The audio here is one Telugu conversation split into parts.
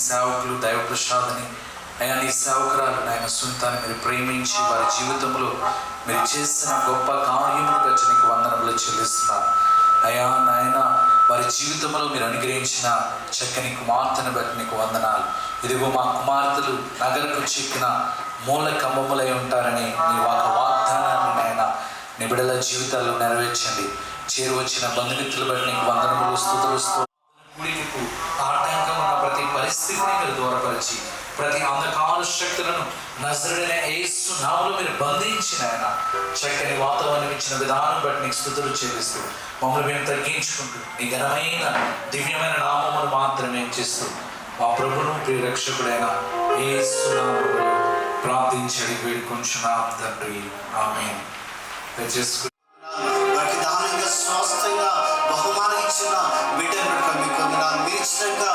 సేవకులు దైవప్రసాదని అయా నీ సేవకురాలు నాయన సునీతాన్ని మీరు ప్రేమించి వారి జీవితంలో మీరు చేసిన గొప్ప కార్యములు బట్టి నీకు వందనములు చెల్లిస్తున్నాను. అయా నాయన వారి జీవితంలో మీరు అనుగ్రహించిన చక్కని కుమార్తెను బట్టి నీకు వందనాలు. ఇదిగో మా కుమార్తెలు నగరకు చిక్కిన మూల కంబములై ఉంటారని నీ వాగ్దానాన్ని నాయన నీ బిడ్డల జీవితాల్లో నెరవేర్చండి. చేరువచ్చిన బంధుమిత్రులు బట్టి నీకు వందనములు, స్తుతులు. కూడికకు ఆటంకం ఉన్న ప్రతి పరిస్థితిని మీరు దూరపరిచి ప్రతి అంధకార శక్తులను నజరుడైన యేసు నామములో మీరు బంధించిన ఆయన చక్కని వాతావరణం ఇచ్చిన విధానం బట్టి నీకు స్తుతులు చెల్లిస్తూ మమ్మల్ని మేము తగ్గించుకుంటూ నీ ఘనమైన దివ్యమైన నామమును మాత్రమే చేస్తూ మా ప్రభువును ప్రియ రక్షకుడైన యేసు నామములో ప్రార్థించడి వేడుకొంచున్నాం తండ్రి, ఆమేన్. వారికి దానంగా స్వస్థంగా బహుమానం ఇచ్చిన బిడ్డను బట్టి మీకు వందనాలు. మీరు ఇచ్చిన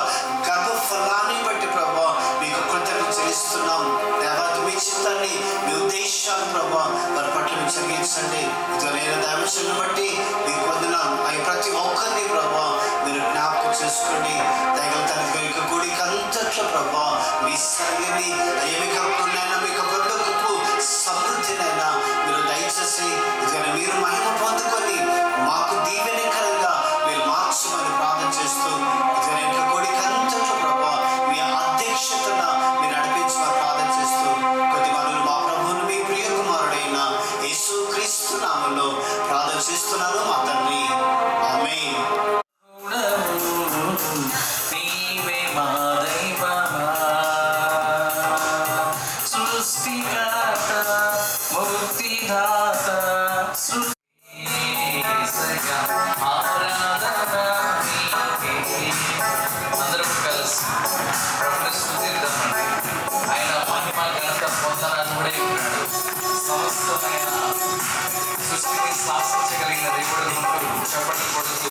గర్భఫలాన్ని బట్టి ప్రభా మీకు కృతజ్ఞతలు చెల్లిస్తున్నాం. దేవాది మీ చిత్తాన్ని మీ ఉద్దేశాన్ని ప్రభా వారి పట్ల మీరు జరిగించండి. ఇతరులైన దైవశను బట్టి మీకు వందనాలు. అవి ప్రతి ఒక్కరిని ప్రభా మీరు జ్ఞాపకం చేసుకోండి. దైవం తన యొక్క గుడికి అంతట్లో ప్రభా మీ సరిని ఏమి కలుపుకున్నైనా మీకు గొప్ప సమృద్ధినైనా మీరు దయచేసి ఇదిగోని మీరు మహిమ పొందుకొని మాకు దీవెనకరంగా మీరు మార్చమని ప్రార్థన చేస్తూ ఇదిగోని యొక్క గుడికి అంతట్లో ప్రభా మీ అధ్యక్షతన మీరు నడిపించమని ప్రార్థన చేస్తూ కొద్ది మనలు మా ప్రభువును మీ ప్రియ కుమారుడైన యేసు క్రీస్తు నామములో ప్రార్థన చేస్తున్నాను మా తండ్రి, ఆమేన్. అందరం కలిసి ప్రభువుని స్తుతిద్దామండి. ఆయన మహిమ ఘనత పొందననుడే ఉన్నాడు. సమస్తమైన సృష్టిని శాసించగలిగిన దేవుడు ముందు చప్పట్లు కొడుతూ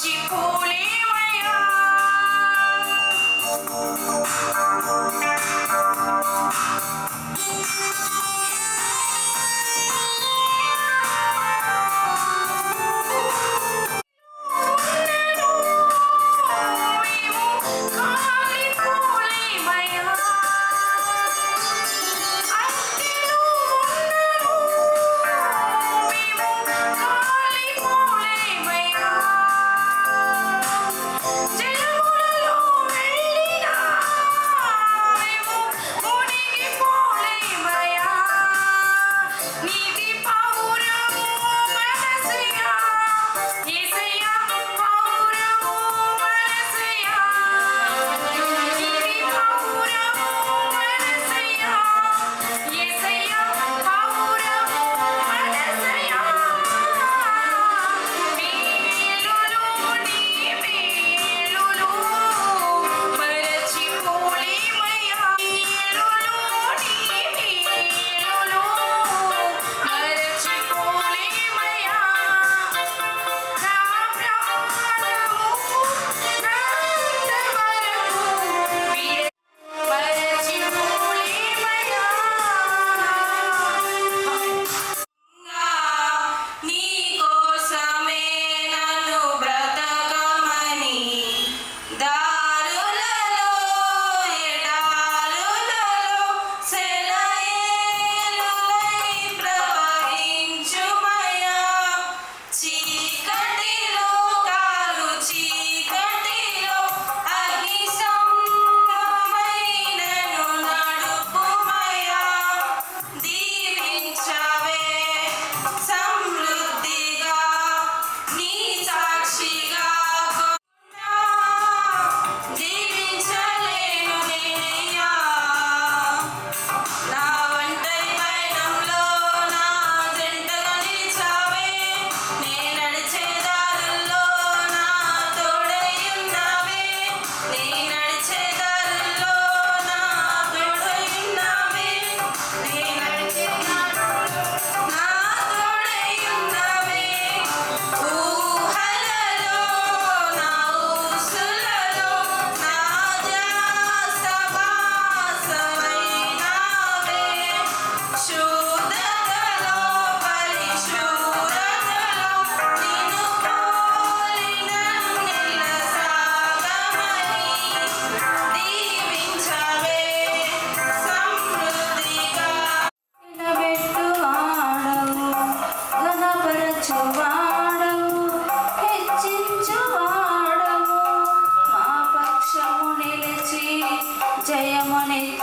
మరచిపోలేమయ్యా.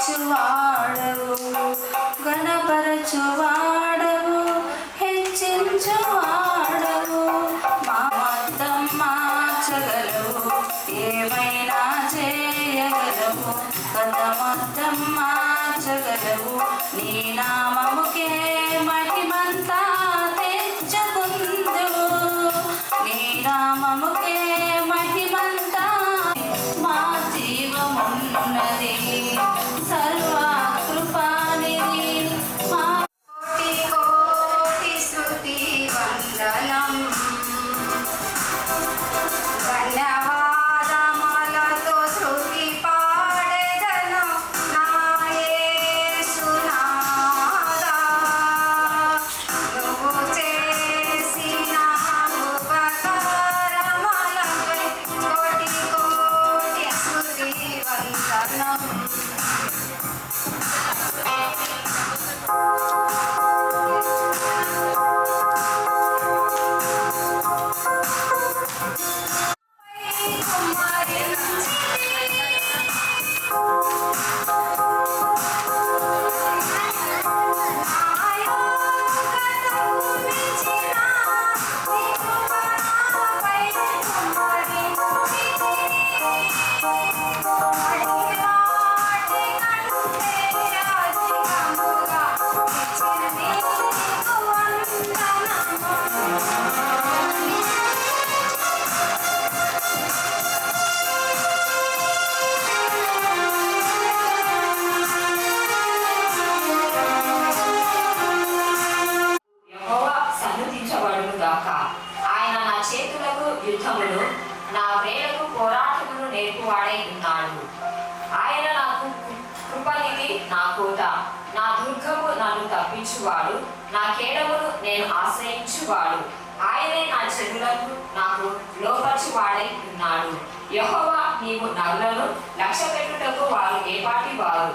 జయమునిచ్చువాడవు, ఘనపరచువాడవు, హెచ్చించువాడవు. మా మొత్తం మార్చగలవు, ఏమైనా చేయగలవు, కథ మొత్తం మార్చగలవు. నీ నామముకే మహిమంతా తెచ్చుకుందువు, నీ నామముకే మహిమంతా. మా జీవమున్నది సర్వకృపానిధి, మా కోటి కోటి స్తుతి వందనం. ధన్యవాదములతో స్తుతి పాడెదను నా యేసునాథా. నువ్వు చేసిన ఉపకారములకు నా వేలకు పోరాటమును నేర్పువాడై ఉన్నాడు. ఆయన నాకు కృపనిధి, నా కోట, నా దుర్గము, నన్ను తప్పించువాడు, నా కేడమును నేను ఆశ్రయించువాడు. ఆయనే నా చెడులకు నాకు లోపరచువాడై ఉన్నాడు. యెహోవా, నీవు నరులను లక్ష్యపెట్టుటకు వారు ఏపాటి వారు?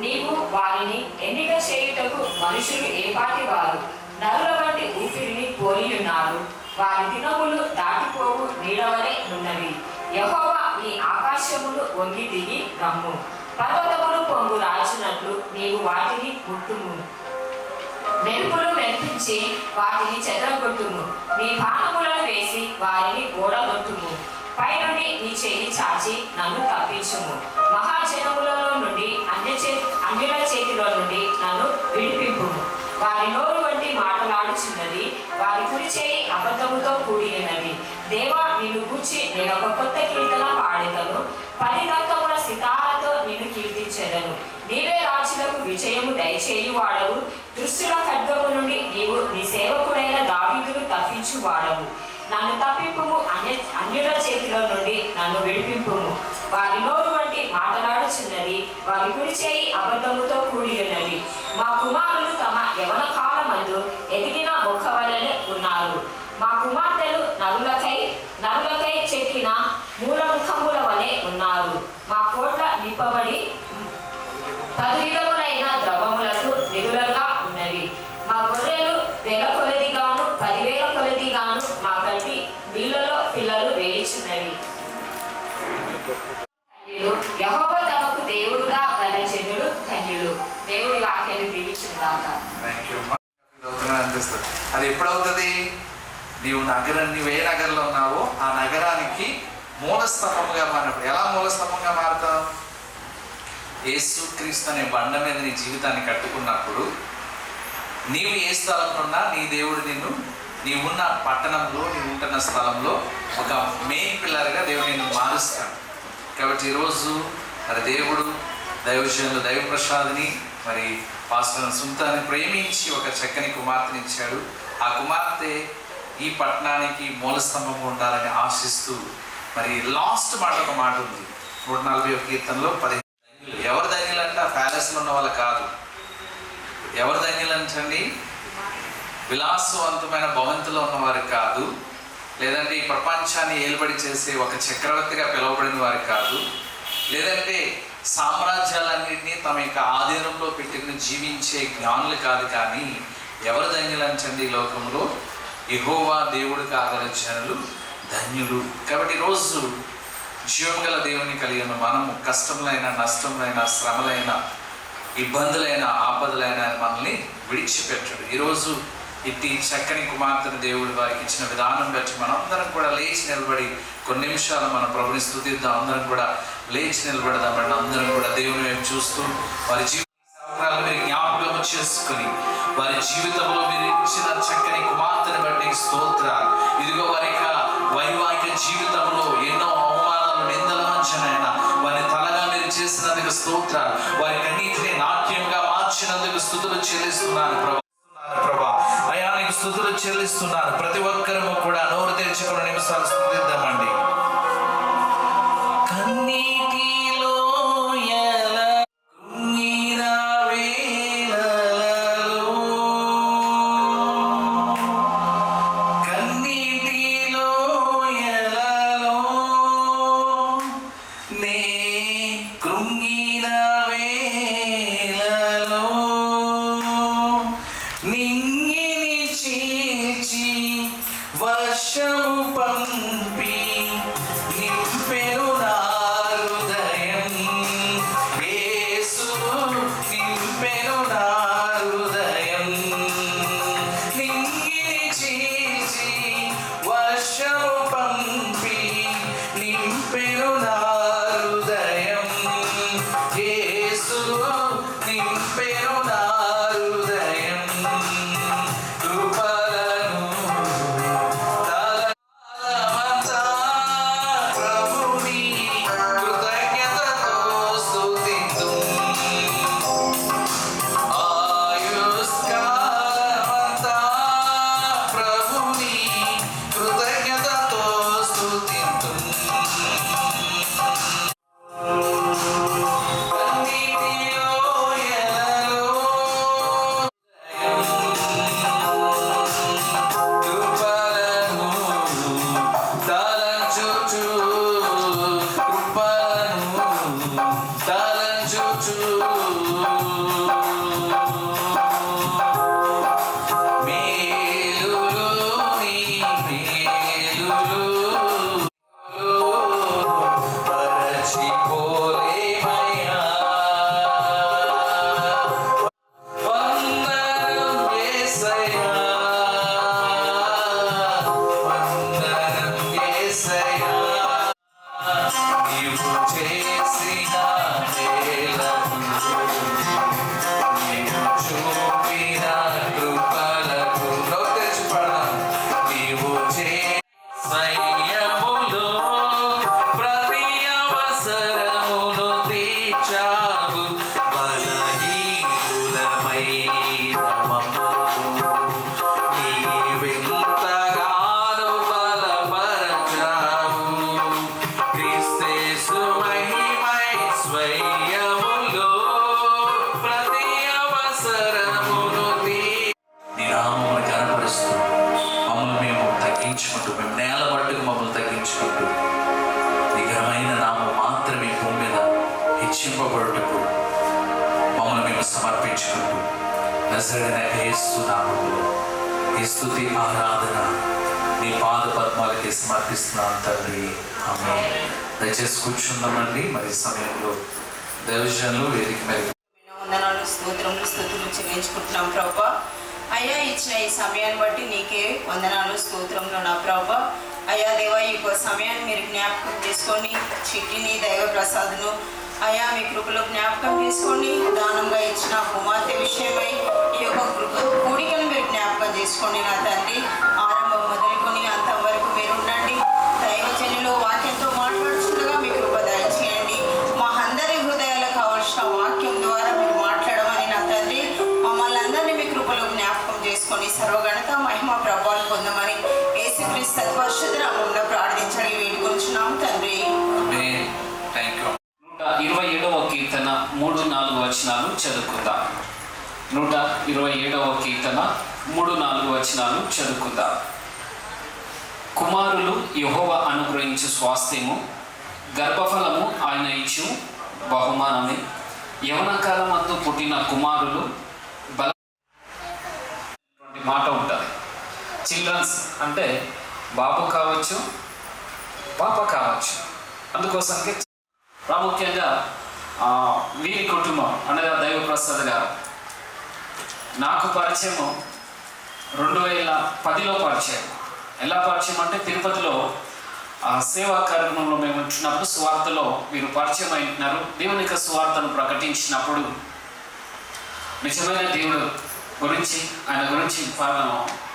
నీవు వారిని ఎన్నిక చేయుటకు మనుషులు ఏపాటి వారు? నరుల వంటి ఊపిరిని పోలి ఉన్నారు. వారి దినములు దాటిపోవు నీడవలే ఉన్నవి. యెహోవా, నీ ఆకాశములు వంగి దిగి రమ్ము. పర్వతములు పొంగు రాల్చినట్లు నీవు వాటిని ముట్టుము. మెరుపులు మెరిపించి వాటిని చెదరగొట్టుము. నీ బాణములను వేసి వారిని ఓడగొట్టుము. పైనుండి నీ చెయ్యి చాచి నన్ను తప్పించుము. మహాజనములలో నుండి అన్యుల చేతిలో నుండి నన్ను విడిపింపుము. వారి నోరు వంటి మాటలాడుచున్నది, వారి కుడి చేయి అబద్ధముతో కూడి ఉన్నది. దేవా, నిన్ను గూర్చి నేను ఒక కొత్త కీర్తన పాడెదను. 10 దంతముల సితారతో నిన్ను కీర్తించెదను. నీవే రాజులకు విజయము దయచేయువాడవు. దుష్టుల ఖడ్గము నుండి నీవు నీ సేవకుడైన దావీదును తప్పించువాడవు. నన్ను తప్పింపుము, అన్యుల చేతిలో నుండి నన్ను విడిపింపుము. వారి నోరు వంటి మాటలాడుచున్నది, వారి కుడి చేయి అబద్ధముతో కూడి ఉన్నది. మా కుమారులు తమ యవన కాలమందు ఎదిగిన మొక్క వలె ఉన్నారు. మా కుమార్తెలు నరులకై చెక్కిన మూలముఖముల వలె ఉన్నారు. మా కోట్ల నింపబడి 10 విధములైన ద్రవములకు నిధులుగా ఉన్నవి. మా గొర్రెలు 1000 కొలదిగాను 10,000 కొలదిగాను మా గడ్డి నీళ్లలో పిల్లలు వేయుచున్నవి. యెహోవా తమకు దేవుడుగా గల జనులు ధన్యులు. దేవుడి వాక్యాన్ని దీవించుగాక. అనిపిస్తుంది. అది ఎప్పుడవుతుంది? నీవు ఏ నగరంలో ఉన్నావో ఆ నగరానికి మూలస్తంభముగా మారినప్పుడు. ఎలా మూలస్తంభంగా మారుతావు? యేసుక్రీస్తు అనే బండ మీద నీ జీవితాన్ని కట్టుకున్నప్పుడు నీవు ఏ స్థలంలో ఉన్నా నీ దేవుడు నీవున్న పట్టణంలో, నీవు ఉంటున్న స్థలంలో ఒక మెయిన్ పిల్లర్గా దేవుడు నిన్ను మారుస్తాడు. కాబట్టి ఈరోజు మరి దేవుడు దైవజనులు దైవప్రసాద్ని మరి పాస్టర్ సుంతాన్ని ప్రేమించి ఒక చక్కని కుమార్తెనిచ్చాడు. ఆ కుమార్తె ఈ పట్టణానికి మూలస్తంభం ఉండాలని ఆశిస్తూ మరి లాస్ట్ మాట ఒక మాట ఉంది 140వ కీర్తనలో 10. ఎవరు ధన్యులంటే ఆ ప్యాలెస్లో ఉన్న వాళ్ళు కాదు. ఎవరు ధన్యులంటండి? విలాసవంతమైన భవంతిలో ఉన్నవారు కాదు, లేదంటే ఈ ప్రపంచాన్ని ఏలుబడి చేసే ఒక చక్రవర్తిగా పిలువబడిన వారు కాదు, లేదంటే సామ్రాజ్యాలన్నింటినీ తమ యొక్క ఆధీనంలో పెట్టుకుని జీవించే జ్ఞానులు కాదు. కానీ ఎవరు ధన్యులంటండి? ఈ లోకంలో యెహోవా దేవుడు కాగల జనులు ధన్యులు. కాబట్టి ఈరోజు జీవం గల దేవుని కలిగిన మనము కష్టములైన, నష్టములైన, శ్రమలైన, ఇబ్బందులైన, ఆపదలైన మనల్ని విడిచిపెట్టడు. ఈరోజు ఇట్టి చక్కని కుమార్తెను దేవుడు వారికి ఇచ్చిన విధానం బట్టి మనందరం కూడా లేచి నిలబడి కొన్ని నిమిషాలు మన ప్రభుని స్తుతిద్దాం. అందరం కూడా లేచి నిలబడదామండి. అందరం కూడా దేవుని వైపు చూస్తూ వారి జీవితాలు మీరు జ్ఞాపకం చేసుకుని వారి జీవితంలో మీరు ఇచ్చిన చక్కని కుమార్తెను బట్టి స్తోత్రాలు. ఇదిగో వారి యొక్క వైవాహిక జీవితంలో ఎన్నో అవమానాలు, నిందల మధ్యనైనా వారిని తలగా మీరు చేసినందుకు స్తోత్రాలు. వారి కన్నీటిని నాట్యంగా మార్చినందుకు స్తుతులు చెల్లిస్తున్నాను ప్రభా. అయానికి స్తుతులు చెల్లిస్తున్నాను. ప్రతి ఒక్కరూ కూడా నోరు తెరుచుకున్న నిమిషాలు స్తుతిద్దామండి. కన్నీటిలో ఎలా కృంగిన వేళలలో, కన్నీటిలో ఎలలో నే కృంగిన వేళలో నింగిని చీల్చి నీవు చేసిన మేలులకు, నీవు చూపిన కృపలకు, నోరు తెరిచి పాడదాం. నీవు సైన్యములో ప్రతి అవసరమును తీర్చావు, బలహీనులమైన మమ్ము నీవెంతగానో బలపరచావు. క్రీస్తు మహిమై స్వయములో ప్రతి అవసరమును నీ నామమును కనపరుస్తూ మమ్మల్ని మేము తగ్గించుకుంటూ, మేము నేల మట్టుకు మమ్మల్ని తగ్గించుకుంటూ నిఘమైన నామం మాత్రమే భూమి మీద హెచ్చింపబడుటకు మమ్మల్ని మేము సమర్పించుకుంటూ నజరేయుడైన యేసు నామములో ఈ స్తుతి ఆరాధన నీ పాద పద్మాలకి సమర్పిస్తున్నాను తండ్రి. ఆమేన్. దయచేసి కూర్చుందామండి. మరి ఈ సమయంలో దైవజనులు వేదిక మీద వందనాలు, స్తోత్రములు, స్తుతులు చెల్లించుకుంటున్నాం ప్రభా. అయ్యా, ఇచ్చిన ఈ సమయాన్ని బట్టి నీకే వందనాలు, స్తోత్రములు నా ప్రభా. అయ్యా దేవా, ఈ సమయాన్ని మీరు జ్ఞాపకం చేసుకొని చిట్టిని దైవ ప్రసాదును అయ్యా మీ కృపలో జ్ఞాపకం చేసుకోండి. దానంగా ఇచ్చిన కుమార్తె విషయమై ఈ యొక్క కూడికను మీరు జ్ఞాపకం చేసుకోండి నా తండ్రి. ఆరంభం మొదలుకొని అంతం వరకు మీరు ఉండండి. దైవజనులు వాక్యంతో మాట్లాడుతుండగా మీ కృప దయచేయండి. మా అందరి హృదయాలకు కావలసిన వాక్యం ద్వారా మీరు మాట్లాడమని నా తండ్రి మమ్మల్ని అందరినీ మీ కృపలో జ్ఞాపకం చేసుకొని సర్వగణత మహిమ ప్రభావాలు పొందమని యేసుక్రీస్తు పరిశుద్ధ నామములో ప్రార్థించని వేడుకొంచున్నాం తండ్రి. ఆమేన్. Thank you. 127వ కీర్తన 3-4 వచనాలు చదువుకుందాం. 127వ కీర్తన 3-4 వచనాలు చదువుకుందాం. కుమారులు యెహోవా అనుగ్రహించు స్వాస్థ్యము, గర్భఫలము ఆయన ఇచ్చు బహుమానమే. యవన కాలమందు పుట్టిన కుమారులు బల మాట ఉంటుంది. చిల్డ్రన్స్ అంటే బాబు కావచ్చు, పాప కావచ్చు. అందుకోసానికి ప్రాముఖ్యంగా వీరి కుటుంబం అనగా దైవప్రసాద్ గారు నాకు పరిచయము 2010లో పరిచయం. ఎలా పరిచయం అంటే తిరుపతిలో సేవా కార్యక్రమంలో మేము ఉంటున్నప్పుడు సువార్తలో వీరు పరిచయం అయినారు. దేవుని యొక్క సువార్తను ప్రకటించినప్పుడు నిజమైన దేవుడు గురించి ఆయన గురించి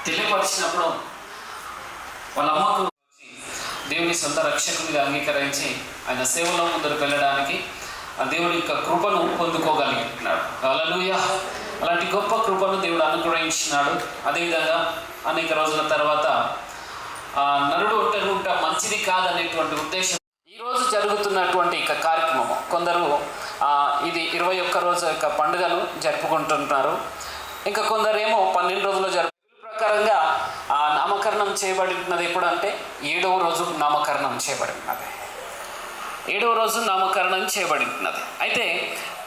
తెలియపరిచినప్పుడు వాళ్ళ అమ్మకు దేవుని సొంత రక్షకునిగా అంగీకరించి ఆయన సేవలో ముందుకు వెళ్ళడానికి ఆ దేవుడి యొక్క కృపను పొందుకోగలిగినాడు. హల్లెలూయా. అలాంటి గొప్ప కృపను దేవుడు అనుగ్రహించినాడు. అదేవిధంగా అనేక రోజుల తర్వాత నరుడు ఒంటరి ఉంటే మంచిది కాదనేటువంటి ఉద్దేశం ఈరోజు జరుగుతున్నటువంటి ఇక కార్యక్రమం. కొందరు ఇది 21 రోజు యొక్క పండుగను జరుపుకుంటుంటారు. ఇంకా కొందరేమో 12 రోజులు ప్రకారంగా నామకరణం చేయబడినది ఎప్పుడు అంటే 7వ రోజు నామకరణం చేయబడినది. 7వ రోజు నామకరణం చేయబడినది. అయితే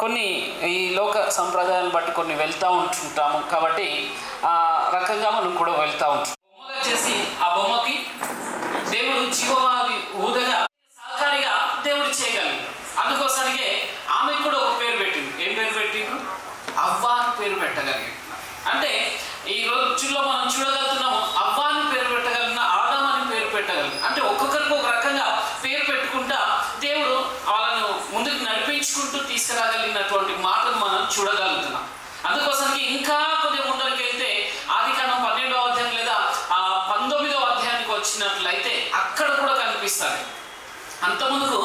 కొన్ని ఈ లోక సంప్రదాయాలను బట్టి కొన్ని వెళ్తూ ఉంటుంటాము కాబట్టి ఆ రకంగా మనం కూడా వెళ్తూ ఉంటాం. బొమ్మగా చేసి ఆ బొమ్మకి దేవుడు జీవవాది ఊదగా సహకారిగా దేవుడు చేయగలిగాడు. అందుకోసానికే ఆమెకు కూడా ఒక పేరు పెట్టింది. ఏం పేరు పెట్టిండు? అవ్వ అని పేరు పెట్టగలిగాడు. అంటే ఈ రోజుల్లో మనం చూడగలుగుతున్నాము, అవ్వాని పేరు పెట్టగలిగిన, ఆదాం అని పేరు పెట్టగలిగిన. అంటే ఒక్కొక్కరికి ఒక రకంగా పేరు పెట్టుకుంటా దేవుడు వాళ్ళను ముందుకు నడిపించుకుంటూ తీసుకురాగలిగినటువంటి మాటను మనం చూడగలుగుతున్నాం. అందుకోసానికి ఇంకా కొద్దిగా ముందరికి వెళ్తే ఆదికాండం 12వ అధ్యాయం లేదా 19వ అధ్యాయానికి వచ్చినట్లయితే అక్కడ కూడా కనిపిస్తుంది. అంతముందుకు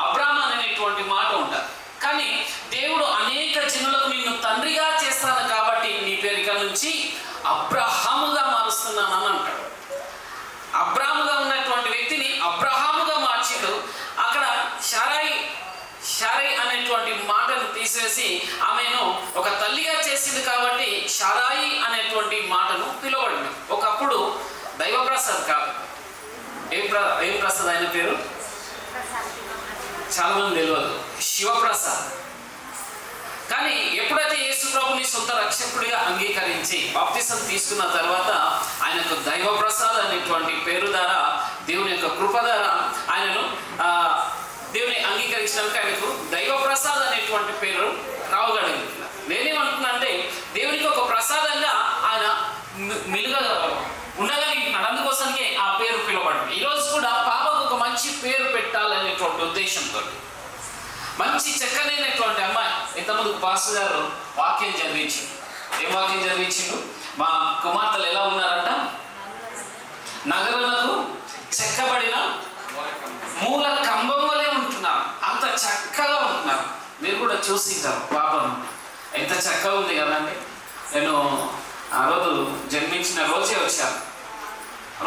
అబ్రాహాము అనేటువంటి మాట ఉంటుంది. కానీ దేవుడు అనేక జనులకు నిన్ను తండ్రిగా చేస్తాను కాబట్టి నీ పేరిక నుంచి అబ్రహాముగా మారుస్తున్నానని అంటాడు. అబ్రాహాముగా ఉన్నటువంటి వ్యక్తిని అబ్రహాముగా మార్చిండు. అక్కడ షారై అనేటువంటి మాటను తీసేసి ఆమెను ఒక తల్లిగా చేసింది కాబట్టి షారాయి అనేటువంటి మాటను పిలువబడింది. ఒకప్పుడు దైవప్రసాద్ కాదు. ఏం ప్రసాద్ ఆయన పేరు? చాలా మంది తెలియదు. శివప్రసాద్. కానీ ఎప్పుడైతే యేసు ప్రభుని సొంత రక్షకుడిగా అంగీకరించి బాప్తిసం తీసుకున్న తర్వాత ఆయనకు దైవప్రసాద్ అనేటువంటి పేరు ద్వారా దేవుని యొక్క కృప ద్వారా ఆయనను దేవుని అంగీకరించినాక ఆయనకు దైవప్రసాద్ అనేటువంటి పేరు రావగలిగింది. నేనేమంటున్నా అంటే దేవునికి ఒక ప్రసాదంగా ఆయన ఉండగలిగినాడు. అందుకోసానికే ఆ పేరు పిలువబడింది. ఈరోజు కూడా పాపకు ఒక మంచి పేరు పెట్టాలనే అనేటువంటి ఉద్దేశంతో మంచి చక్కనైనటువంటి అమ్మాయి. ఇంతకుముందు పాస్టర్ గారు వాక్యం చదివించిండు. ఏం వాక్యం చదివించిండు? మా కుమార్తెలు ఎలా ఉన్నారంట? నగరులకు చెక్కబడిన మూల కంబం వలె ఉంటున్నారు. అంత చక్కగా ఉంటున్నారు. మీరు కూడా చూసింటారు పాపను, ఎంత చక్కగా ఉంది కదండి. నేను ఆ రోజు జన్మించిన రోజే వచ్చాను.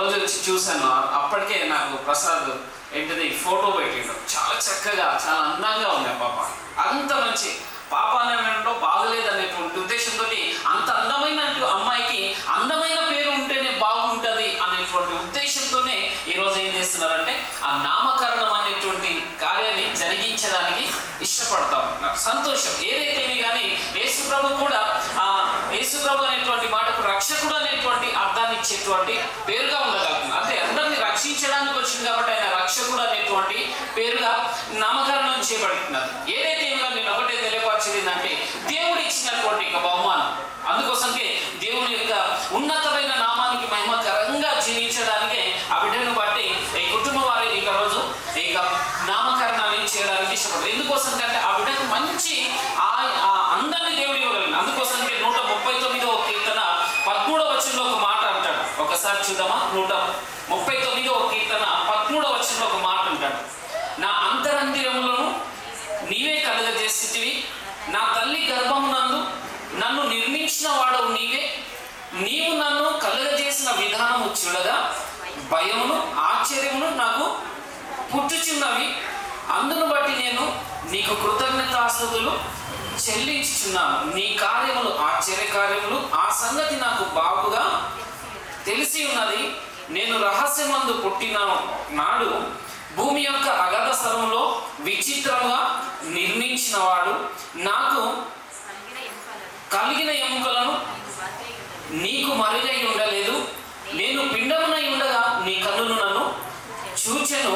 రోజు వచ్చి చూశాను. అప్పటికే నాకు ప్రసాద్ ఏంటిది ఫోటో పెట్టిండు. చాలా చక్కగా, చాలా అందంగా ఉంది ఆ పాప. అంత మంచి పాప అనేటో బాగలేదు అనేటువంటి ఉద్దేశంతో అంత అందమైన అమ్మాయికి అందమైన పేరు ఉంటేనే బాగుంటుంది అనేటువంటి ఉద్దేశంతోనే ఈరోజు ఏం చేస్తున్నారంటే ఆ నామకరణం అనేటువంటి కార్యాన్ని జరిగించడానికి ఇష్టపడతా ఉన్నారు. సంతోషం. ఏదైతేనే కానీ యేసుప్రభు కూడా యేసుప్రభు అనేటువంటి మాటకు రక్షకుడు అనేటువంటి అర్థాన్ని ఇచ్చేటువంటి పేరుగా ఉండగలుగుతుంది. అంటే అందరినీ రక్షించడానికి వచ్చింది కాబట్టి ఆయన రక్షకుడు అనేటువంటి పేరుగా నామకరణం చేయబడుతున్నది. ఏదైతే నేను ఒకటే తెలియపరిచేది ఏంటంటే దేవుడు ఇచ్చినటువంటి బహుమానం. అందుకోసంకే దేవుని యొక్క ఉన్నతమైన నామానికి మహిమకరంగా జీవించడానికే ఆ బిడ్డను బట్టి ఈ కుటుంబం వారి ఇక రోజు ఇక నామకరణాన్ని చేయడానికి ఇష్టపడతారు. ఎందుకోసం కంటే ఆ బిడ్డకు మంచి అందరినీ దేవుడు ఇవ్వగలిగింది. అందుకోసంకే 139వ కీర్తన 13వ వచనంలో ఒక మాట అంటాడు. ఒకసారి చూద్దామా? 139వ కీర్తన 13వ వచనంలో ఒక మాట అంటాడు. నా అంతరంగిరములను నీవే కలుగజేసితివి, నా తల్లి గర్భమునందు నన్ను నిర్మించిన వాడవు నీవే. నీవు నన్ను కలుగజేసిన విధానము చూడగా భయమును ఆశ్చర్యమును నాకు పుట్టుచున్నవి. అందును బట్టి నేను నీకు కృతజ్ఞతాస్తుతులు చెల్లించుచున్నాను. నీ కార్యములు ఆశ్చర్య కార్యములు, ఆ సంగతి నాకు బాగుగా తెలిసి ఉన్నది. నేను రహస్యమందు పుట్టిన నాడు భూమి యొక్క అగాధ స్థలంలో విచిత్రంగా నిర్మించిన వాడు, నాకు కలిగిన ఎముకలను నీకు మరుగై ఉండలేదు. నేను పిండమునై ఉండగా నీ కన్నులు నన్ను చూచెను.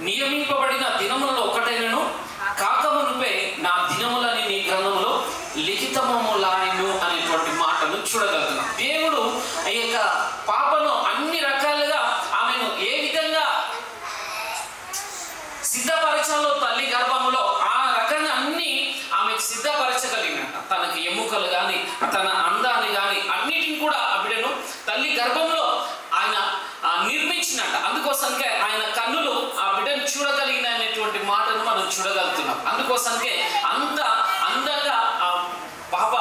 నియమింపబడిన దినములలో ఒకటైనను కాకమునుపే నా దినములని నీ గ్రంథములో లిఖితములాయను అనేటువంటి మాటను చూడగలుగుతున్నాం. దేవుడు ఈ యొక్క పాపను అన్ని రకాలుగా ఆమెను ఏ విధంగా సిద్ధపరచాలో తల్లి గర్భములో ఆ రకంగా అన్ని ఆమెకు సిద్ధపరచగలిగినట్ట. తనకి ఎముకలు కానీ తన అందాన్ని కానీ అన్నిటిని కూడా ఆ బిడ్డను తల్లి గర్భంలో ఆయన నిర్మించినట్ట. అందుకోసంకే ఆయన కన్నులు ఆ బిడ్డను చూడగలిగిన అనేటువంటి మాటను మనం చూడగలుగుతున్నాం. అందుకోసంకే అంత అందంగా ఆ పాప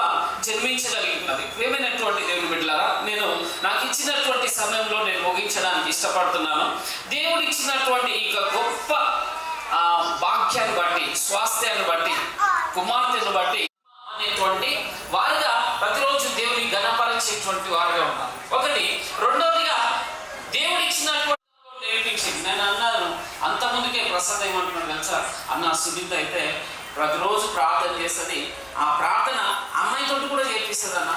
జన్మించగలిగినది. ప్రియమైనటువంటి దేవుని బిడ్డలారా, నేను నాకు ఇచ్చినటువంటి సమయంలో నేను ముగించడానికి ఇష్టపడుతున్నాను. దేవుడు ఇచ్చినటువంటి ఈ గొప్ప భాగ్యాన్ని బట్టి, స్వాస్థ్యాన్ని బట్టి, కుమార్తెను బట్టి అనేటువంటి వారుగా ప్రతిరోజు దేవుని ఘనపరిచేటువంటి వారుగా ఉన్నారు. ఒకటి. రెండవదిగా దేవుడు ఇచ్చినటువంటి నేర్పించింది. నేను అన్నాను అంత ముందుకే ప్రసాద్ ఏమంటున్నాడు తెలుసా? అన్న సునీత అయితే ప్రతిరోజు ప్రార్థన చేస్తుంది. ఆ ప్రార్థన అమ్మాయితో కూడా చేపిస్తుంది అన్న.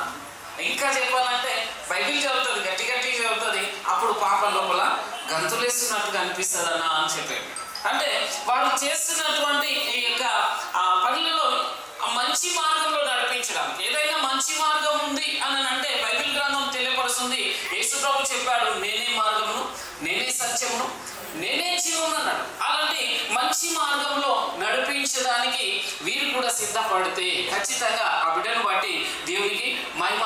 ఇంకా చెప్పాలంటే బైబిల్ చదువుతుంది, గట్టి గట్టిగా చదువుతుంది. అప్పుడు పాప లోపల గంతులేస్తున్నట్టుగా అనిపిస్తుంది అన్న అని చెప్పాడు. అంటే వాళ్ళు చేస్తున్నటువంటి ఈ యొక్క పనులలో మంచి మార్గంలో నడిపించడానికి. ఏదైనా మంచి మార్గం ఉంది అని అంటే బైబిల్ గ్రంథం తెలియపరుస్తుంది. యేసుప్రభు చెప్పాడు, నేనే మార్గమును, నేనే సత్యమును, నేనే జీవము అన్నాడు. అలాంటి మంచి మార్గంలో నడిపించడానికి వీరు కూడా సిద్ధపడితే ఖచ్చితంగా ఆ బిడ్డను బట్టి దేవునికి మహిమ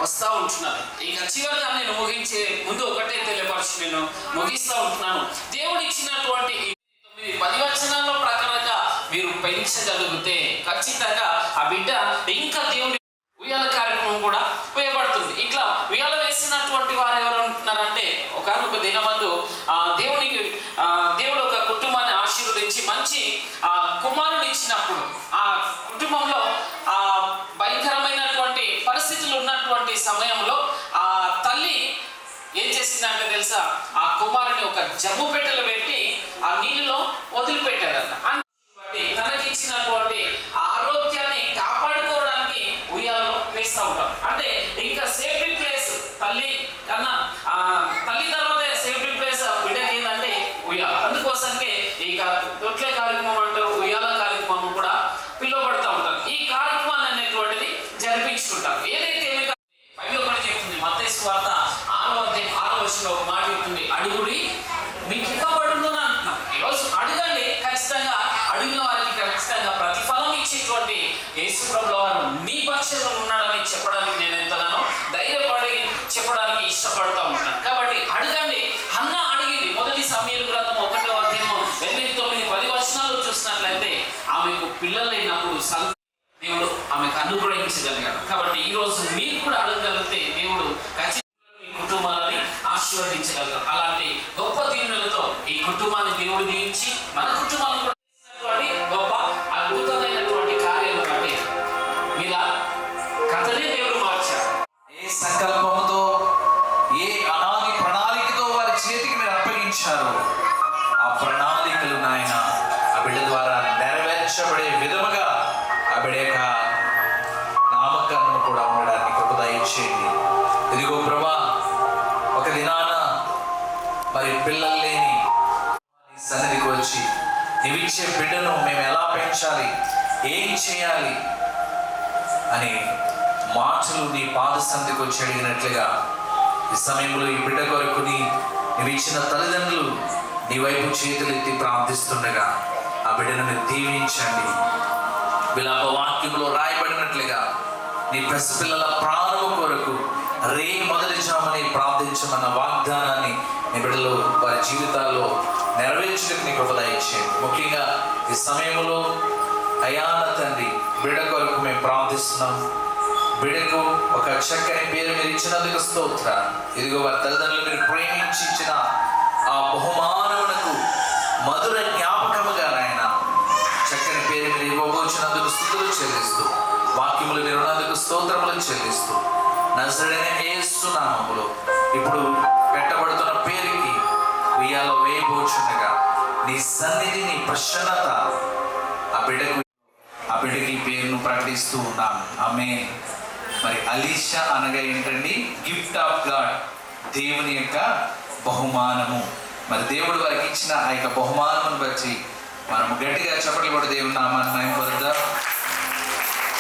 వస్తూ ఉంటున్నది. ఇక చివరిగా నేను ముగించే ముందు ఒకటే తెలియపరిచి నేను ముగిస్తూ ఉంటున్నాను. దేవుడు ఇచ్చినటువంటి 10 వచనాల ప్రకారంగా మీరు పెంచగలిగితే ఖచ్చితంగా ఆ బిడ్డ ఇంకా దేవుని ఉయ్యాల కార్యక్రమం కూడా ఉపయోగపడుతుంది. ఇట్లా ఉయ్యాల వేసినటువంటి వారు ఎవరు ఉంటున్నారంటే ఒకనొక దినమందు దేవుడు ఒక కుటుంబాన్ని ఆశీర్వదించి మంచి కుమారుడు ఇచ్చినప్పుడు ఆ కుటుంబంలో భయంకరమైనటువంటి పరిస్థితులు ఉన్నటువంటి సమయంలో ఆ తల్లి ఏం చేసిందంటే తెలుసా? ఆ కుమారుని ఒక జమ్ము పెట్టెలు పెట్టి ఆ నీళ్ళలో వదిలిపెట్టారన్న. తనకి ఇచ్చినటువంటి ఆరోగ్యాన్ని కాపాడుకోవడానికి ఉయ్యాలలో వేస్తూ ఉంటాం. అంటే ఇంకా సేఫ్టీ ప్లేస్ తల్లి కన్నా తల్లి తర్వాత సేఫ్టీ ప్లేస్ బిడ్డకి ఏంటంటే ఉయ్యాల. అందుకోసంకే ఇక తొట్లే కార్యక్రమం అంటారు, ఉయ్యాల కార్యక్రమం కూడా పిలువబడుతూ ఉంటారు. ఈ కార్యక్రమాన్ని అనేటువంటిది జరిపించుకుంటారు. ఏదైతే బైబిల్ ఒకటి చెప్తుంది, మత్తయి సువార్త 6వ అధ్యాయం 6వ వచనంలో ఒక మాట చెప్తుంది, అడుగుడి మీకు ఇవ్వబడును అంటున్నాం. ఈరోజు అడగండి, పిల్లలు లేనప్పుడు దేవుడు ఆమెకు అనుగ్రహించగలిగాడు. కాబట్టి ఈరోజు మీరు కూడా అడగగలిగితే దేవుడు ఖచ్చితంగా మీ కుటుంబాలని ఆశీర్వదించగలరు. అలాంటి గొప్ప దీవెనలతో ఈ కుటుంబాన్ని దేవుడు దీవించి మన కుటుంబాలను కూడా గొప్ప అద్భుతమైనటువంటి కార్యాలు బట్టి మీలా కథనే దేవుడు మార్చారు. ఏ సంకల్పంతో, ఏ అనాది ప్రణాళికతో వారి చేతికి మీరు అప్పగించారు, ఆ ప్రణాళికలు నాయన ఆ బిడ్డ ద్వారా నెరవేర్చబడే విధముగా ఆ బిడ్డ యొక్క నామకరణం కూడా ఉండడానికి కృప దయచేయండి. ఇదిగో ప్రభా, ఒక దినాన మరి పిల్లలు లేని సన్నిధికి వచ్చి నీవిచ్చే బిడ్డను మేము ఎలా పెంచాలి, ఏం చేయాలి అని మాటలు నీ పాద సన్నిధికి వచ్చి అడిగినట్లుగా ఈ సమయంలో ఈ బిడ్డ కొరకు నీవిచ్చిన తల్లిదండ్రులు నీ వైపు చేతులెత్తి ప్రార్థిస్తుండగా ఆ బిడ్డను మీరు దీవించండి. విలాప వాక్యంలో రాయబడినట్లుగా నీ పసిపిల్లల ప్రాణము కొరకు మొదటి జాముని ప్రార్థించమన్న వాగ్దానాన్ని నీ బిడ్డలు వారి జీవితాల్లో నెరవేర్చడానికి నీ కృప దయచేయండి. ముఖ్యంగా ఈ సమయంలో అయాన తండ్రి బిడ్డ కొరకు మేము ప్రార్థిస్తున్నాం. బిడ్డకు ఒక చక్కని పేరు మీరు ఇచ్చినందుకు స్తోత్రాలు. ఇదిగో వారి తల్లిదండ్రులు మీరు ప్రేమించి ఇచ్చిన ఆ బహుమానమునకు మధుర జ్ఞాపకముగా నాయన చక్కని పేరు మీరు ఇవ్వబోచినందుకు స్తుతులు చెల్లిస్తూ, వాక్యములు మీరు ఉన్నందుకు స్తోత్రములు చెల్లిస్తూ, నజరేయుడైన యేసు నామములో ఇప్పుడు పెట్టబడుతున్న పేరుకి ఉయ్యాలో వేయబోచుండగా నీ సన్నిధి, నీ ప్రసన్నత ఆ బిడ్డకి పేరును ప్రకటిస్తూ ఉన్నాం. ఆమేన్. మరి అలీషా అనగా ఏంటండి? గిఫ్ట్ ఆఫ్ గాడ్, దేవుని యొక్క బహుమానము. మరి దేవుడు వారికి ఇచ్చిన ఆ యొక్క బహుమానమును బట్టి మనము గట్టిగా చప్పట్లు కూడా దేవుని నామాన్ని మహిమపరుద్దాం.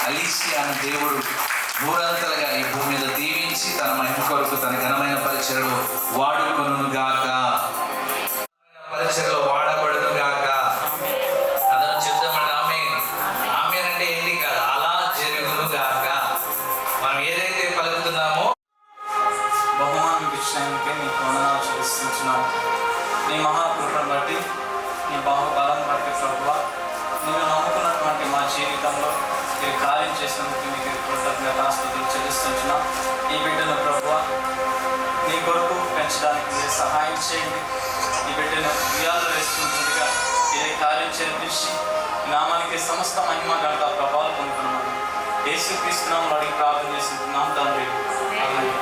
అలీషా అనే దేవుడు నూరంతలుగా ఈ భూమి మీద దీవించి తన మహిమ కొరకు తన ఘనమైన పరిచయలో వాడుకొనును గాక, పరిచయలో వాడబడును గాక. అదనం చెప్తామంటే ఆమేన్. ఆమేన్ అంటే ఏంటి కాదు, అలా జరుగును గాక. మనం ఏదైతే పలుకుతున్నామో బహుమానం ఇచ్చినందుకే నీకు వందనాలు చెల్లిస్తున్నాను. నీ మహాకృపను బట్టి, నీ బాహుబలం బట్టి ప్రభువా, నేను నమ్ముకున్నటువంటి మా జీవితంలో మీరు కార్యం చేసినందుకు మీకు కృతజ్ఞతాస్తుతులు చెల్లిస్తున్నాం. ఈ బిడ్డను ప్రభువా నీ కొరకు పెంచడానికి మీరు సహాయం చేయండి. ఈ బిడ్డను ఉయ్యాలు వేసుకుంటుండగా ఏ కార్యం చేయించి నామానికి సమస్త మహిమ గంట ప్రభావం పొందుతున్నాను. యేసుక్రీస్తు నామములో అడిగి ప్రార్థన చేస్తున్నాం తండ్రి. ఆమేన్.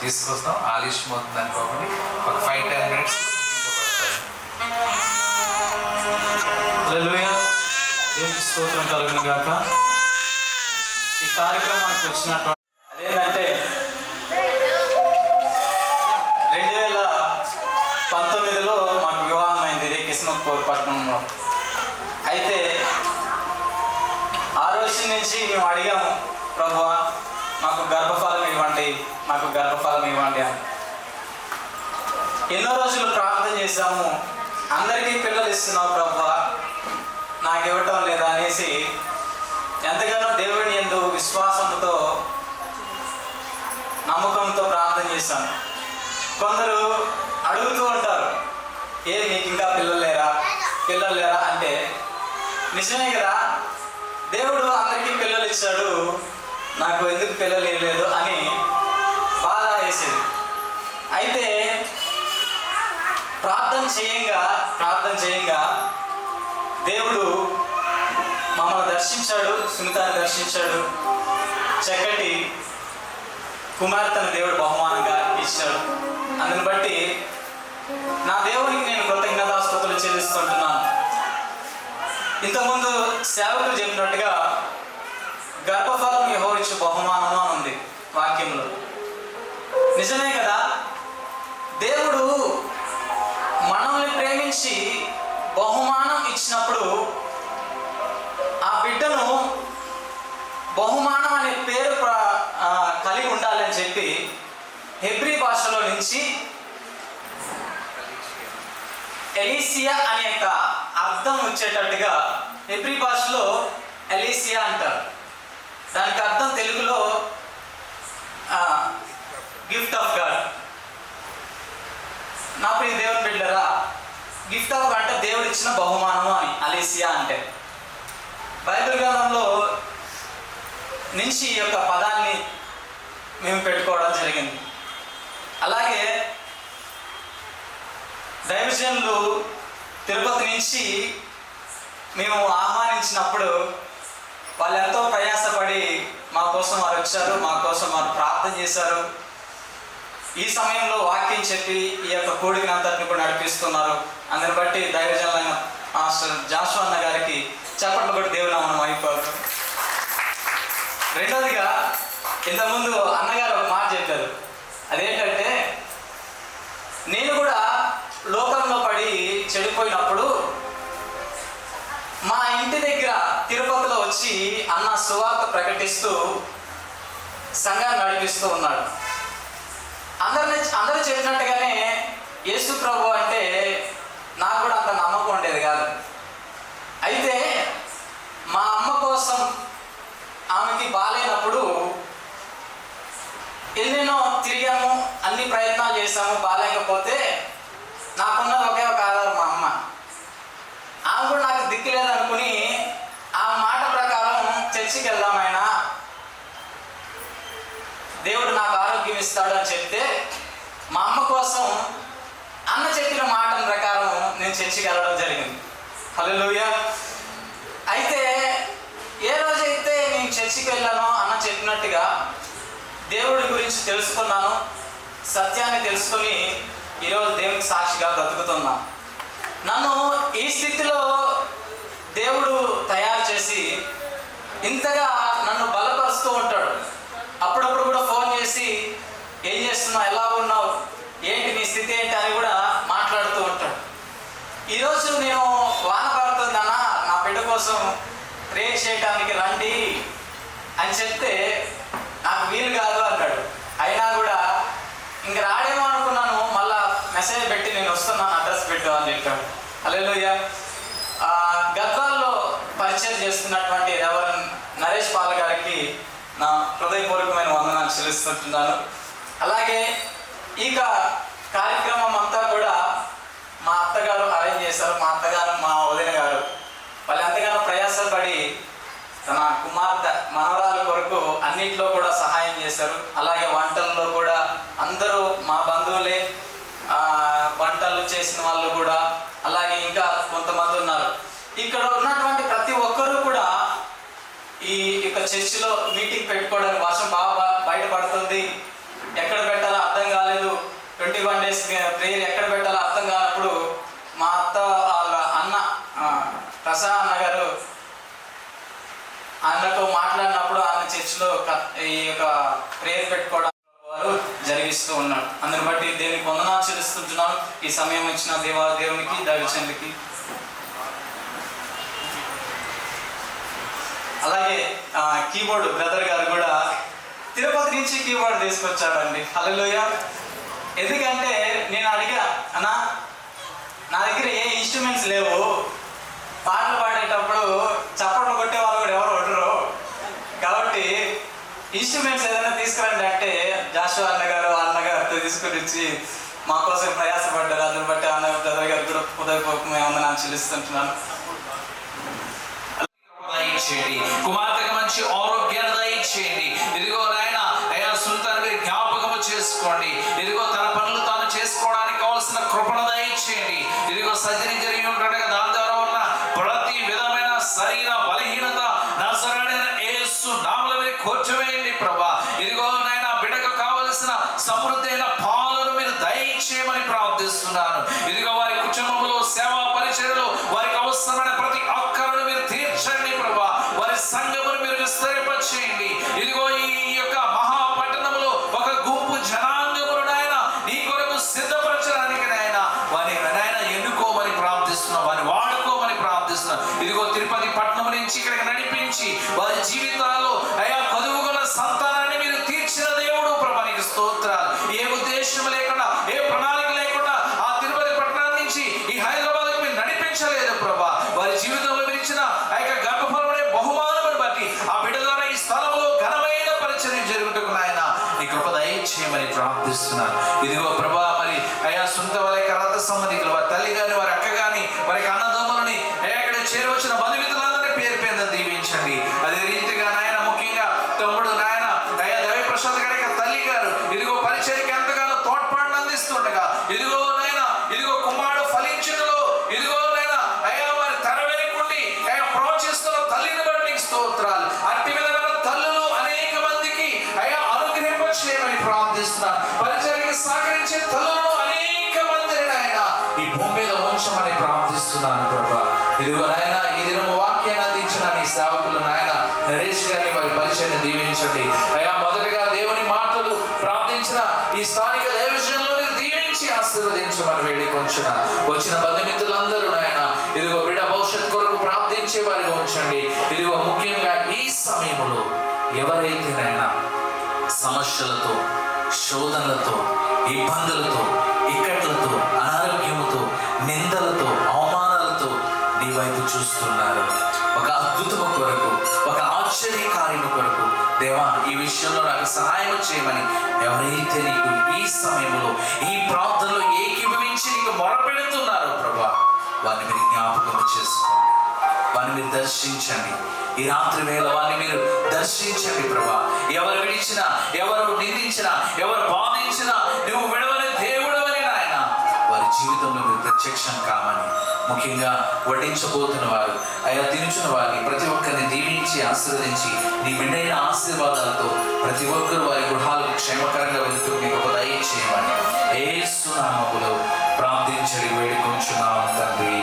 తీసుకొస్తాం. ఆలస్యం అవుతుంది అనుకోకండి, ఒక 5-10 minutes హల్లెలూయా. దేవునికి స్తోత్రం కలుగును గాక. ఈ కార్యక్రమానికి వచ్చినటువంటి అదేంటంటే 2019లో మాకు వివాహం అయింది ఇదే కిస్మత్పూర్ పట్టణంలో. అయితే ఆ రోజు నుంచి మేము అడిగాము, ప్రభువా మాకు గర్భఫలం ఇవ్వండి, మాకు గర్భఫలం ఇవ్వండి అని. ఎన్నో రోజులు ప్రార్థన చేశాము, అందరికీ పిల్లలు ఇస్తున్నావు ప్రభువా, నాకు ఇవ్వటం లేదా అనేసి ఎంతగానో దేవుని యందు విశ్వాసంతో నమ్మకంతో ప్రార్థన చేశాను. కొందరు అడుగుతూ ఉంటారు, నీకు ఇంకా పిల్లలు లేరా అంటే నిజమే కదా, దేవుడు అందరికీ పిల్లలు ఇచ్చాడు, నాకు ఎందుకు పిల్లలు లేదు అని బాధ వేసేది. అయితే ప్రార్థన చేయంగా దేవుడు మమ్మల్ని దర్శించాడు, సునీతాన్ని దర్శించాడు, చక్కటి కుమార్తెను దేవుడు బహుమానంగా ఇచ్చాడు. అందుని బట్టి నా దేవునికి నేను కృతజ్ఞతాస్తుతులు చెల్లిస్తుంటున్నాను. ఇంతకుముందు సేవకులు చెప్పినట్టుగా గర్భఫలం యెహోవా ఇచ్చు బహుమానము అని ఉంది వాక్యంలో. నిజమే కదా, దేవుడు మనల్ని ప్రేమించి బహుమానం ఇచ్చినప్పుడు ఆ బిడ్డను బహుమానం అనే పేరు కలిగి ఉండాలని చెప్పి హెబ్రీ భాషలో నుంచి ఎలీసియా అనే యొక్క అర్థం వచ్చేటట్టుగా హెబ్రీ భాషలో ఎలీసియా అంటారు. దానికి అర్థం తెలుగులో గిఫ్ట్ ఆఫ్ గాడ్. నా ప్రియ దేవుని బిడ్డరా, గిఫ్ట్ ఆఫ్ అంటే దేవుడు ఇచ్చిన బహుమానము అని అలీసియా అంటే. బైబిల్ గ్రంథంలో నుంచి ఈ యొక్క పదాన్ని మేము పెట్టుకోవడం జరిగింది. అలాగే దైవజనులు తిరుపతి నుంచి మేము ఆహ్వానించినప్పుడు వాళ్ళు ఎంతో ప్రయాసపడి మా కోసం వారు వచ్చారు, మా కోసం వారు ప్రార్థన చేశారు. ఈ సమయంలో వాక్యం చెప్పి ఈ యొక్క కోడికని అంతటిని కూడా నడిపిస్తున్నారు. అందుని బట్టి దైవజనులైన మాస్టర్ జాషువా అన్న గారికి చప్పట్లు కొట్టి దేవుని నామమున మహిమపరచు. రెండోదిగా ఇంతకుముందు అన్నగారు ఒక మాట చెప్పారు. అదేంటంటే, నేను కూడా లోకంలో పడి చెడిపోయినప్పుడు మా ఇంటి దగ్గర తిరుపతిలో వచ్చి అన్న సువార్త ప్రకటిస్తూ సంఘాన్ని నడిపిస్తూ ఉన్నాడు. అందరూ చెప్పినట్టుగానే యేసు ప్రభు అంటే నాకు కూడా అంత నమ్మకం ఉండేది కాదు. అయితే మా అమ్మ కోసం ఆమెకి బాగాలేనప్పుడు ఎన్నెన్నో తిరిగాము, అన్ని ప్రయత్నాలు చేశాము, బాగాలేకపోతే నాకున్నది ఒకే ఒక ఆధారం మా అమ్మ. ఆమె కూడా నాకు దిక్కు లేదనుకుని ఆ మాట ప్రకారం చర్చికి వెళ్దాం, ఆయన దేవుడు నాకు ఆరోగ్యం ఇస్తాడు అని చెప్తే మా అమ్మ కోసం అన్న చెప్పిన మాట ప్రకారం నేను చర్చికి వెళ్ళడం జరిగింది. హల్లెలూయా. అయితే ఏ రోజైతే నేను చర్చికి వెళ్ళానో అన్న చెప్పినట్టుగా దేవుడి గురించి తెలుసుకున్నాను, సత్యాన్ని తెలుసుకొని ఈరోజు దేవునికి సాక్షిగా బ్రతుకుతున్నాను. నన్ను ఈ స్థితిలో దేవుడు తయారు చేసి ఇంతగా నన్ను బలపరుస్తూ ఉంటాడు. అప్పుడప్పుడు కూడా ఫోన్ చేసి ఏం చేస్తున్నావు, ఎలా ఉన్నావు, ఏంటి నీ స్థితి ఏంటి అని కూడా మాట్లాడుతూ ఉంటాడు. ఈరోజు నేను వాన పడుతుందన్నా నా బిడ్డ కోసం ప్రే చేయడానికి రండి అని చెప్తే నాకు వీలు కాదు అన్నాడు. అయినా కూడా ఇంక రాడేమో అనుకున్నాను, మళ్ళా మెసేజ్ పెట్టి నేను వస్తున్నాను, అడ్రస్ పెట్టు అని చెప్పాడు. హల్లెలూయా. గద్వాల్లో పరిచయం చేస్తున్నటువంటి రెవరెండ్ నరేష్ పాల్ గారికి నా హృదయపూర్వకమైన వందనాలు చెల్లిస్తుంటున్నాను. అలాగే ఇక కార్యక్రమం అంతా కూడా మా అత్తగారు అరేంజ్ చేశారు. మా అత్తగారు, మా వదిన గారు వాళ్ళు ఎంతగానో ప్రయాసపడి తన కుమార్తె మనవరాల కొరకు అన్నింటిలో కూడా సహాయం చేశారు. అలాగే వంటల్లో కూడా అందరూ మా బంధువులే, వంటలు చేసిన వాళ్ళు కూడా, అలాగే ఇంకా కొంతమంది ఉన్నారు. ఇక్కడ ఉన్నటువంటి ప్రతి ఒక్కరూ కూడా ఈ యొక్క చర్చిలో మీటింగ్ పెట్టుకోవడానికి వర్షం బాగా బయటపడుతుంది, ఎక్కడ పెట్టాలో అర్థం కాలేదు, 21 days ప్రేయర్ ఎక్కడ పెట్టాలో అర్థం కానప్పుడు మా అత్త వాళ్ళ అన్న ప్రసాద్ అన్న గారు ఆయనతో మాట్లాడినప్పుడు ఆయన చర్చిలో ఈ యొక్క ప్రేయర్ పెట్టుకోవడం వారు జరిగిస్తూ ఉన్నాడు. అందుని బట్టి దేవునికి వందనాలు చెల్లిస్తుంటున్నాను. ఈ సమయం ఇచ్చిన దేవునికి దైవజనుడికి, అలాగే కీబోర్డ్ బ్రదర్ గారు కూడా తిరుపతి నుంచి కీబోర్డ్ తీసుకొచ్చాడండి. హల్లెలూయా. ఎందుకంటే నేను అడిగా, అన్నా నా దగ్గర ఏ ఇన్స్ట్రుమెంట్స్ లేవు, పాటలు పాడేటప్పుడు చప్పట్లు కొట్టే వాళ్ళు కూడా ఎవరు ఉండరు, కాబట్టి ఇన్స్ట్రుమెంట్స్ ఏదైనా తీసుకురండి అంటే జాషువా అన్నగారితో తీసుకుని వచ్చి మా కోసం ప్రయాసపడ్డారు. అందుని బట్టి అన్న బ్రదర్ గారు కూడా హృదయపూర్వకంగా వందనాలు చెల్లిస్తుంటున్నాను. దయచేయండి, కుమార్తెకు మంచి ఆరోగ్యాన్ని దయచేయండి. ఇదిగో నాయన అయ్యా సుల్తాన్ గారి జ్ఞాపకము చేసుకోండి. ఇదిగో తన పనులు తాను చేసుకోవడానికి కావాల్సిన కృపను దయచేయండి. ఇదిగో సర్జరీ జరిగి ఉండగా దాని ద్వారా ఉన్న ప్రతి విధమైన శరీర బలహీనత నజరేయుడైన యేసు నామములో మీరు కూర్చోవేయండి ప్రభా. ఇదిగో నాయన బిడ్డకు కావలసిన సమృద్ధైన పాలను మీరు దయచేయమని ప్రార్థిస్తున్నాను. ఇదిగో వారి కుటుంబంలో సేవా పరిచర్యలో వారికి అవసరమైన ప్రతి అక్కరను మీరు ఇదిగో తిరుపతి పట్టణం నుంచి ఇక్కడికి నడిపించి వారి జీవితాల్లో అయా కదువుగల సంతానాన్ని మీరు తీర్చిన దేవుడు ప్రభా, నీకు స్తోత్రాలు. ఏ ఉద్దేశం లేకుండా, ఏ ప్రణాళిక లేకుండా ఆ తిరుపతి పట్టణం నుంచి ఈ హైదరాబాద్కి మీరు నడిపించలేదు ప్రభా. వారి జీవితంలో మీరు ఇచ్చిన ఆ యొక్క గర్భఫలమనే బహుమానమును బట్టి ఆ బిడ్డ ద్వారా ఈ స్థలంలో ఘనమైన పరిచర్య జరుగుటకు నాయన నీ కృప దయచేయమని ప్రార్థిస్తున్నాను. ఇదిగో ప్రభా, మరి అయా సొంత వారి యొక్క రక్త సంబంధికులు, వారి తల్లి గాని, వారి అక్క గాని, వారికి అన్నదమ్ములని అయా ఇక్కడ చేరవచ్చిన బంధుమిత్రులందరినీ పేరు పేరున దీవించండి. అదే రీతిగా నాయన ముఖ్యంగా తమ్ముడు నాయన అయా దేవి ప్రసాద్ గారి యొక్క తల్లి గారు ఇదిగో పరిచర్యకి ఎంతగానో తోడ్పాటును అందిస్తుండగా ఇదిగో నాయన ఇదిగో కుమారుడు ఫలించుటలో ఇదిగో నాయన అయా వారి తెర వెనుకుండి అయా ప్రోత్సహిస్తున్న తల్లిని బట్టి నీకు స్తోత్రాలు. అట్టి విధమైన తల్లులు అనేక మందికి అయా అనుగ్రహింపచేయమని ప్రార్థిస్తున్నాను. పరిచర్యకి సహకరించే తల్లులను అనేక మందిని నాయన ఈ భూమి మీద ఉంచమని ప్రార్థిస్తున్నాను ప్రభా. ఇదిగో నాయన ఈ దినము వాక్యాన్ని అందించిన నీ సేవకులు నాయన నరేష్ గారిని వారి పరిచయాన్ని దీవించండి అయా. మొదటగా దేవుని మాటలు ప్రార్థించిన ఈ స్థానిక దైవజనులను మీరు దీవించి ఆశీర్వదించమని వేడుకొంచున. వచ్చిన బంధుమిత్రులందరూ నాయన ఇదిగో బిడ్డ భవిష్యత్ కొరకు ప్రార్థించే వారిగా ఉంచండి. ఇదిగో ముఖ్యంగా ఈ సమయంలో ఎవరైతే నాయన సమస్యలతో, శోధనలతో, ఇబ్బందులతో, ఇక్కట్లతో, అనారోగ్యముతో, నిందలతో, అవమానాలతో నీ వైపు చూస్తున్నారు, ఒక అద్భుతము కొరకు, ఒక ఆశ్చర్యకార్యము కొరకు దేవా ఈ విషయంలో నాకు సహాయం చేయమని ఎవరైతే నీకు ఈ సమయంలో ఈ ప్రార్థనలో ఏకీభవించి నీకు మొరపెడుతున్నారో ప్రభా, వారిని మీరు జ్ఞాపకం చేసుకోండి, వారిని మీరు దర్శించండి. ఈ రాత్రి వేళ వారిని మీరు దర్శించండి ప్రభా. ఎవరు విడిచినా, ఎవరు నిందించినా, ఎవరు బాధించినా నువ్వు విడవని దేవుడవని నాయన వారి జీవితంలో మీరు ప్రత్యక్షం కామని, ముఖ్యంగా వడ్డించబోతున్న వారు అయా తినుచున్న వారిని ప్రతి ఒక్కరిని దీవించి ఆశీర్వదించి నీ మెండైన ఆశీర్వాదాలతో ప్రతి ఒక్కరు వారి గృహాలకు క్షేమకరంగా వెళ్తూ మీకు దయచేయమని యేసు నామములో ప్రార్థించడి వేడుకొంచున్నాము తండ్రి.